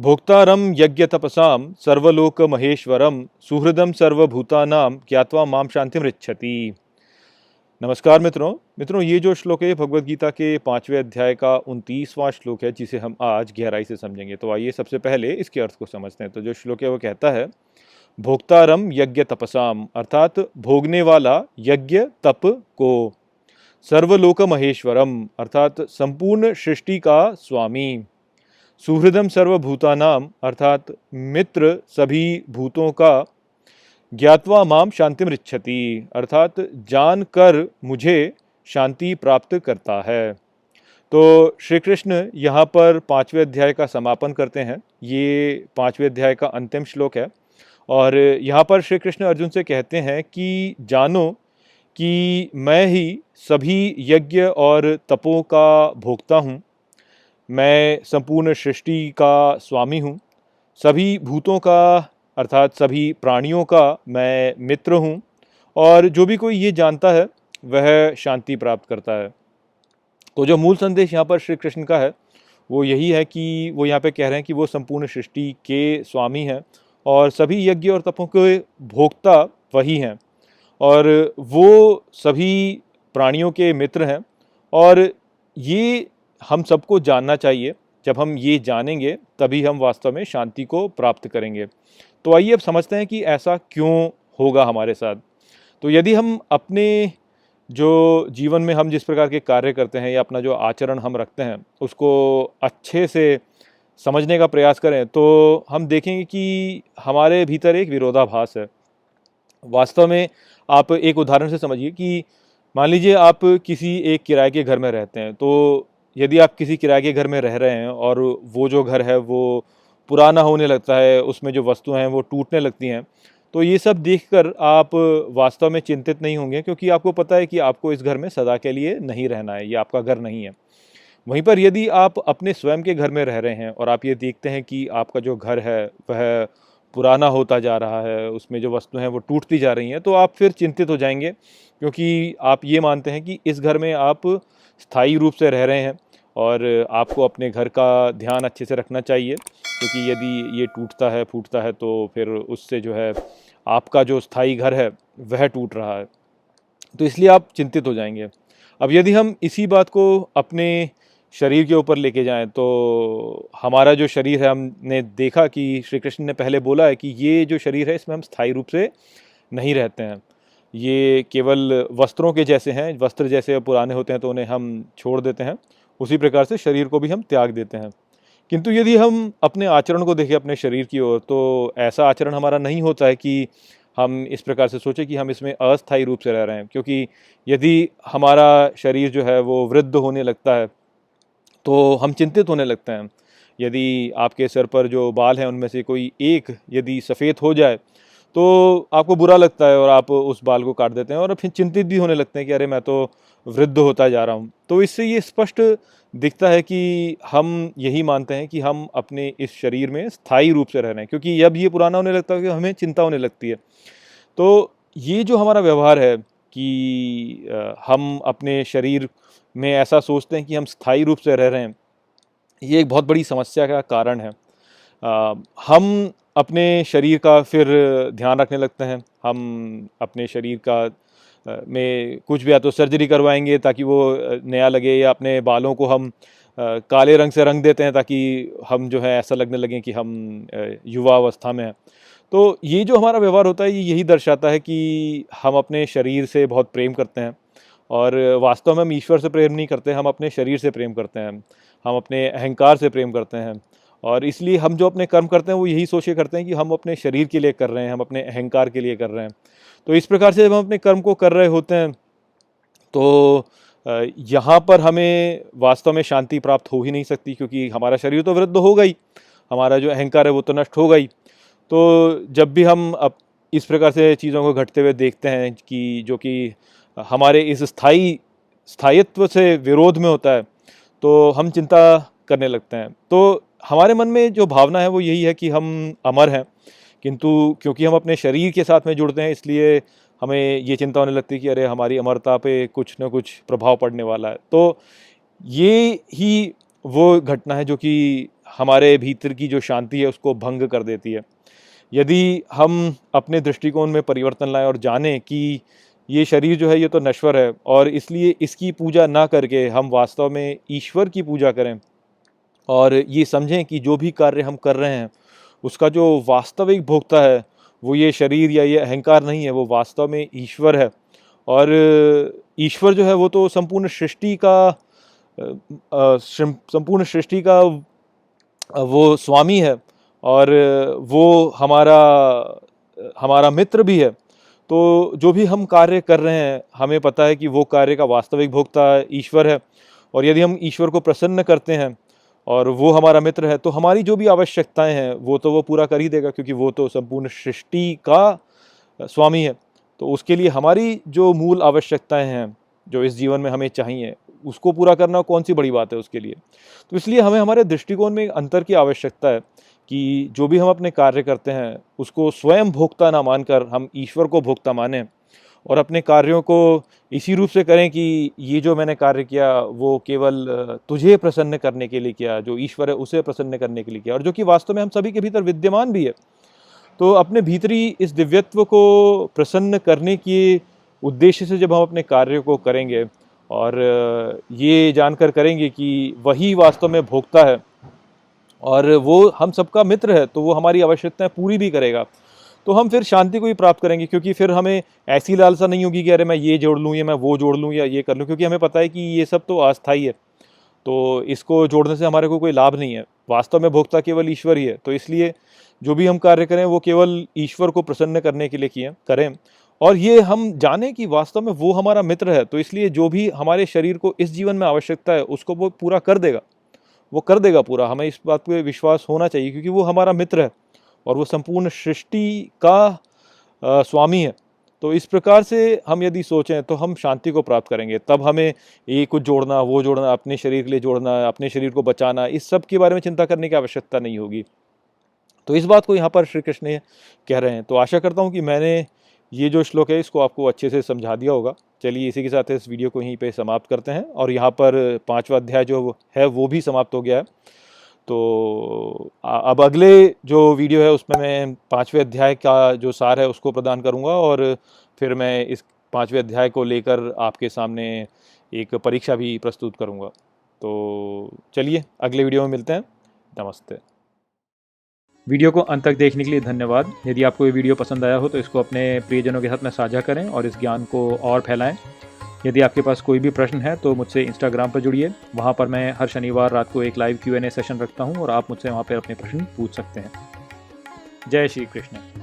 भोक्तारं यज्ञतपसां सर्वलोकमहेश्वरं सुहृदं सर्वभूतानां ज्ञात्वा मां शांतिमृच्छति। नमस्कार मित्रों, ये जो श्लोक है भगवद गीता के 5वें अध्याय का 29वां श्लोक है, जिसे हम आज गहराई से समझेंगे। तो आइए सबसे पहले इसके अर्थ को समझते हैं। तो जो श्लोक है वो कहता है, भोक्तारम यज्ञ तपसाम, अर्थात भोगने वाला यज्ञ तप को, सर्वलोक महेश्वरम, अर्थात संपूर्ण सृष्टि का स्वामी, सुहृदम सर्वभूतानाम, अर्थात मित्र सभी भूतों का, ज्ञात्वा माम शांतिमृच्छति, अर्थात जानकर मुझे शांति प्राप्त करता है। तो श्री कृष्ण यहाँ पर 5वें अध्याय का समापन करते हैं। ये 5वें अध्याय का अंतिम श्लोक है और यहाँ पर श्री कृष्ण अर्जुन से कहते हैं कि जानो कि मैं ही सभी यज्ञ और तपों का भोक्ता हूँ, मैं संपूर्ण सृष्टि का स्वामी हूँ, सभी भूतों का अर्थात सभी प्राणियों का मैं मित्र हूँ, और जो भी कोई ये जानता है वह शांति प्राप्त करता है। तो जो मूल संदेश यहाँ पर श्री कृष्ण का है वो यही है कि वो यहाँ पे कह रहे हैं कि वो संपूर्ण सृष्टि के स्वामी हैं और सभी यज्ञ और तपों के भोक्ता वही हैं, और वो सभी प्राणियों के मित्र हैं। और ये हम सबको जानना चाहिए। जब हम ये जानेंगे तभी हम वास्तव में शांति को प्राप्त करेंगे। तो आइए अब समझते हैं कि ऐसा क्यों होगा हमारे साथ। तो यदि हम अपने जो जीवन में हम जिस प्रकार के कार्य करते हैं या अपना जो आचरण हम रखते हैं उसको अच्छे से समझने का प्रयास करें तो हम देखेंगे कि हमारे भीतर एक विरोधाभास है। वास्तव में आप एक उदाहरण से समझिए कि मान लीजिए आप किसी एक किराए के घर में रहते हैं। तो यदि आप किसी किराए के घर में रह रहे हैं और वो जो घर है वो पुराना होने लगता है, उसमें जो वस्तुएं हैं वो टूटने लगती हैं, तो ये सब देखकर आप वास्तव में चिंतित नहीं होंगे, क्योंकि आपको पता है कि आपको इस घर में सदा के लिए नहीं रहना है, ये आपका घर नहीं है। वहीं पर यदि आप अपने स्वयं के घर में रह रहे हैं और आप ये देखते हैं कि आपका जो घर है वह पुराना होता जा रहा है, उसमें जो वस्तुएं हैं वो टूटती जा रही हैं, तो आप फिर चिंतित हो जाएंगे, क्योंकि आप ये मानते हैं कि इस घर में आप स्थायी रूप से रह रहे हैं और आपको अपने घर का ध्यान अच्छे से रखना चाहिए, क्योंकि यदि ये टूटता है फूटता है तो फिर उससे जो है आपका जो स्थायी घर है वह टूट रहा है, तो इसलिए आप चिंतित हो जाएंगे। अब यदि हम इसी बात को अपने शरीर के ऊपर लेके जाएं तो हमारा जो शरीर है, हमने देखा कि श्री कृष्ण ने पहले बोला है कि ये जो शरीर है इसमें हम स्थायी रूप से नहीं रहते हैं, ये केवल वस्त्रों के जैसे हैं। वस्त्र जैसे पुराने होते हैं तो उन्हें हम छोड़ देते हैं, उसी प्रकार से शरीर को भी हम त्याग देते हैं। किंतु यदि हम अपने आचरण को देखें अपने शरीर की ओर, तो ऐसा आचरण हमारा नहीं होता है कि हम इस प्रकार से सोचें कि हम इसमें अस्थायी रूप से रह रहे हैं। क्योंकि यदि हमारा शरीर जो है वो वृद्ध होने लगता है तो हम चिंतित होने लगते हैं। यदि आपके सिर पर जो बाल हैं उनमें से कोई एक यदि सफ़ेद हो जाए तो आपको बुरा लगता है और आप उस बाल को काट देते हैं और फिर चिंतित भी होने लगते हैं कि अरे मैं तो वृद्ध होता जा रहा हूँ। तो इससे ये स्पष्ट दिखता है कि हम यही मानते हैं कि हम अपने इस शरीर में स्थायी रूप से रह रहे हैं, क्योंकि जब ये पुराना होने लगता है कि हमें चिंता होने लगती है। तो ये जो हमारा व्यवहार है कि हम अपने शरीर में ऐसा सोचते हैं कि हम स्थायी रूप से रह रहे हैं, ये एक बहुत बड़ी समस्या का कारण है। हम अपने शरीर का फिर ध्यान रखने लगते हैं। हम अपने शरीर का में कुछ भी या तो सर्जरी करवाएंगे ताकि वो नया लगे, या अपने बालों को हम काले रंग से रंग देते हैं ताकि हम जो है ऐसा लगने लगें कि हम युवा अवस्था में हैं। तो ये जो हमारा व्यवहार होता है ये यही दर्शाता है कि हम अपने शरीर से बहुत प्रेम करते हैं, और वास्तव में हम ईश्वर से प्रेम नहीं करते, हम अपने शरीर से प्रेम करते हैं, हम अपने अहंकार से प्रेम करते हैं। और इसलिए हम जो अपने कर्म करते हैं वो यही सोच के करते हैं कि हम अपने शरीर के लिए कर रहे हैं, हम अपने अहंकार के लिए कर रहे हैं। तो इस प्रकार से जब हम अपने कर्म को कर रहे होते हैं तो यहाँ पर हमें वास्तव में शांति प्राप्त हो ही नहीं सकती, क्योंकि हमारा शरीर तो वृद्ध होगा ही, हमारा जो अहंकार है वो तो नष्ट होगा ही। तो जब भी हम अब इस प्रकार से चीज़ों को घटते हुए देखते हैं कि जो कि हमारे इस स्थायित्व से विरोध में होता है, तो हम चिंता करने लगते हैं। तो हमारे मन में जो भावना है वो यही है कि हम अमर हैं, किंतु क्योंकि हम अपने शरीर के साथ में जुड़ते हैं इसलिए हमें ये चिंता होने लगती है कि अरे हमारी अमरता पे कुछ न कुछ प्रभाव पड़ने वाला है। तो ये ही वो घटना है जो कि हमारे भीतर की जो शांति है उसको भंग कर देती है। यदि हम अपने दृष्टिकोण में परिवर्तन लाएं और जानें कि ये शरीर जो है ये तो नश्वर है और इसलिए इसकी पूजा ना करके हम वास्तव में ईश्वर की पूजा करें और ये समझें कि जो भी कार्य हम कर रहे हैं उसका जो वास्तविक भोक्ता है वो ये शरीर या ये अहंकार नहीं है, वो वास्तव में ईश्वर है। और ईश्वर जो है वो तो संपूर्ण सृष्टि का संपूर्ण सृष्टि का वो स्वामी है और वो हमारा हमारा मित्र भी है। तो जो भी हम कार्य कर रहे हैं हमें पता है कि वो कार्य का वास्तविक भोक्ता ईश्वर है और यदि हम ईश्वर को प्रसन्न करते हैं और वो हमारा मित्र है तो हमारी जो भी आवश्यकताएं हैं वो तो वो पूरा कर ही देगा, क्योंकि वो तो संपूर्ण सृष्टि का स्वामी है। तो उसके लिए हमारी जो मूल आवश्यकताएं हैं जो इस जीवन में हमें चाहिए उसको पूरा करना कौन सी बड़ी बात है उसके लिए। तो इसलिए हमें हमारे दृष्टिकोण में एक अंतर की आवश्यकता है कि जो भी हम अपने कार्य करते हैं उसको स्वयं भोक्ता ना मानकर हम ईश्वर को भोक्ता मानें और अपने कार्यों को इसी रूप से करें कि ये जो मैंने कार्य किया वो केवल तुझे प्रसन्न करने के लिए किया, जो ईश्वर है उसे प्रसन्न करने के लिए किया, और जो कि वास्तव में हम सभी के भीतर विद्यमान भी है। तो अपने भीतरी इस दिव्यत्व को प्रसन्न करने के उद्देश्य से जब हम अपने कार्य को करेंगे और ये जानकर करेंगे कि वही वास्तव में भोक्ता है और वो हम सबका मित्र है, तो वो हमारी आवश्यकताएं पूरी भी करेगा, तो हम फिर शांति को ही प्राप्त करेंगे। क्योंकि फिर हमें ऐसी लालसा नहीं होगी कि अरे मैं ये जोड़ लूँ या मैं वो जोड़ लूँ या ये कर लूँ, क्योंकि हमें पता है कि ये सब तो अस्थायी है, तो इसको जोड़ने से हमारे को कोई लाभ नहीं है। वास्तव में भोक्ता केवल ईश्वर ही है। तो इसलिए जो भी हम कार्य करें वो केवल ईश्वर को प्रसन्न करने के लिए करें और ये हम जाने कि वास्तव में वो हमारा मित्र है। तो इसलिए जो भी हमारे शरीर को इस जीवन में आवश्यकता है उसको वो पूरा कर देगा, वो कर देगा पूरा। हमें इस बात पे विश्वास होना चाहिए क्योंकि वो हमारा मित्र है और वो संपूर्ण सृष्टि का स्वामी है। तो इस प्रकार से हम यदि सोचें तो हम शांति को प्राप्त करेंगे। तब हमें ये कुछ जोड़ना वो जोड़ना, अपने शरीर के लिए जोड़ना, अपने शरीर को बचाना, इस सब के बारे में चिंता करने की आवश्यकता नहीं होगी। तो इस बात को यहाँ पर श्री कृष्ण कह रहे हैं। तो आशा करता हूँ कि मैंने ये जो श्लोक है इसको आपको अच्छे से समझा दिया होगा। चलिए इसी के साथ इस वीडियो को यहीं पे समाप्त करते हैं और यहाँ पर 5वां अध्याय जो है वो भी समाप्त हो गया है। तो अब अगले जो वीडियो है उसमें मैं 5वें अध्याय का जो सार है उसको प्रदान करूँगा और फिर मैं इस 5वें अध्याय को लेकर आपके सामने एक परीक्षा भी प्रस्तुत करूँगा। तो चलिए अगले वीडियो में मिलते हैं। नमस्ते। वीडियो को अंत तक देखने के लिए धन्यवाद। यदि आपको ये वीडियो पसंद आया हो तो इसको अपने प्रियजनों के साथ में साझा करें और इस ज्ञान को और फैलाएं। यदि आपके पास कोई भी प्रश्न है तो मुझसे इंस्टाग्राम पर जुड़िए। वहाँ पर मैं हर शनिवार रात को एक लाइव Q&A सेशन रखता हूँ और आप मुझसे वहाँ पर अपने प्रश्न पूछ सकते हैं। जय श्री कृष्ण।